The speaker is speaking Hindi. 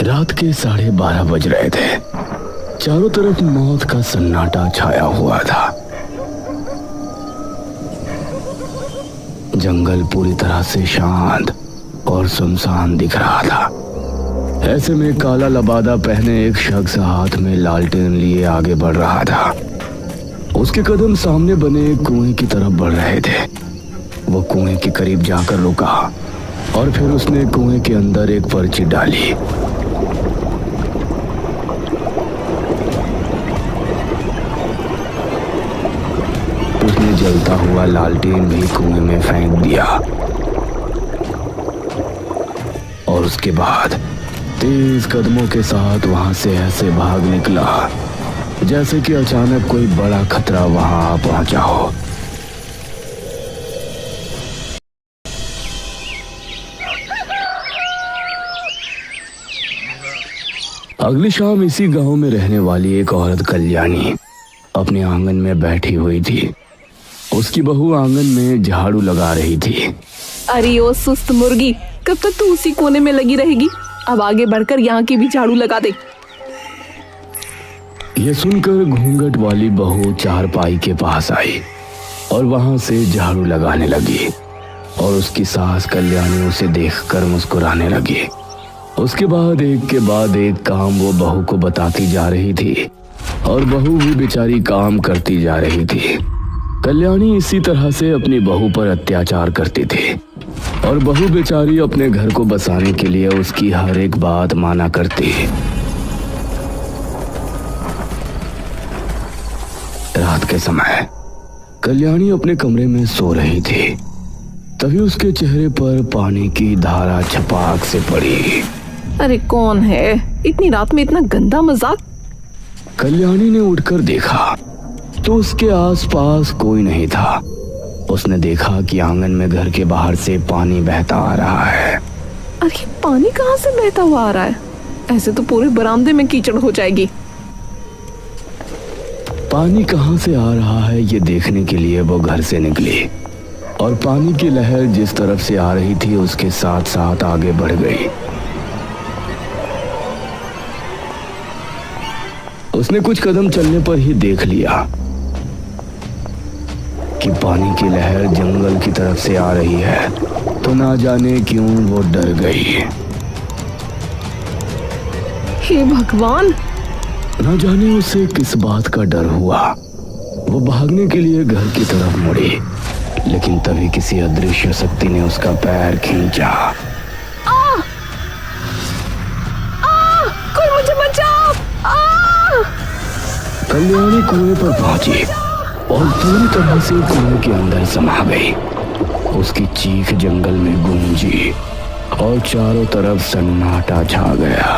रात के 12:30 बज रहे थे। चारों तरफ मौत का सन्नाटा छाया हुआ था। जंगल पूरी तरह से शांत और सुनसान दिख रहा था। ऐसे में काला लबादा पहने एक शख्स हाथ में लालटेन लिए आगे बढ़ रहा था। उसके कदम सामने बने एक कुएं की तरफ बढ़ रहे थे। वो कुएं के करीब जाकर रुका और फिर उसने कुएं के अंदर एक पर्ची डाली। उसने जलता हुआ लालटेन भी कुएं में फेंक दिया और उसके बाद तेज कदमों के साथ वहां से ऐसे भाग निकला जैसे कि अचानक कोई बड़ा खतरा वहां आ पहुंचा हो। अगली शाम इसी गांव में रहने वाली एक औरत कल्याणी अपने आंगन में बैठी हुई थी। उसकी बहू आंगन में झाड़ू लगा रही थी। अरे ओ सुस्त मुर्गी, कब तक तू उसी कोने में लगी रहेगी? अब आगे बढ़कर यहाँ की भी झाड़ू लगा दे। यह सुनकर घूंघट वाली बहू चारपाई के पास आई और वहां से झाड़ू लगाने लगी और उसकी सास कल्याणी उसे देखकर मुस्कुराने लगी। उसके बाद एक काम वो बहू को बताती जा रही थी और बहू भी बेचारी काम करती जा रही थी। कल्याणी इसी तरह से अपनी बहू पर अत्याचार करती थी और बहू बेचारी अपने घर को बसाने के लिए उसकी हर एक बात माना करती। रात के समय कल्याणी अपने कमरे में सो रही थी। तभी उसके चेहरे पर पानी की धारा छपाक से पड़ी। अरे कौन है? इतनी रात में इतना गंदा मजाक। कल्याणी ने उठकर देखा तो उसके आसपास कोई नहीं था। उसने देखा कि आंगन में घर के बाहर से पानी बहता आ रहा है। अरे पानी कहाँ से बहता हुआ आ रहा है? ऐसे तो पूरे बरामदे में कीचड़ हो जाएगी। पानी कहाँ से आ रहा है ये देखने के लिए वो घर से निकली और पानी की लहर जिस तरफ से आ रही थी उसके साथ साथ आगे बढ़ गई। उसने कुछ कदम चलने पर ही देख लिया कि पानी की लहर जंगल की तरफ से आ रही है। तो ना जाने क्यों वो डर गई। हे भगवान! ना जाने उसे किस बात का डर हुआ। वो भागने के लिए घर की तरफ मुड़ी, लेकिन तभी किसी अदृश्य शक्ति ने उसका पैर खींचा। कोई मुझे बचाओ! कल्याणी कुएं पर पहुंची और पूरी तरह से कुएं के अंदर समा गई। उसकी चीख जंगल में गूंजी और चारों तरफ सन्नाटा छा गया।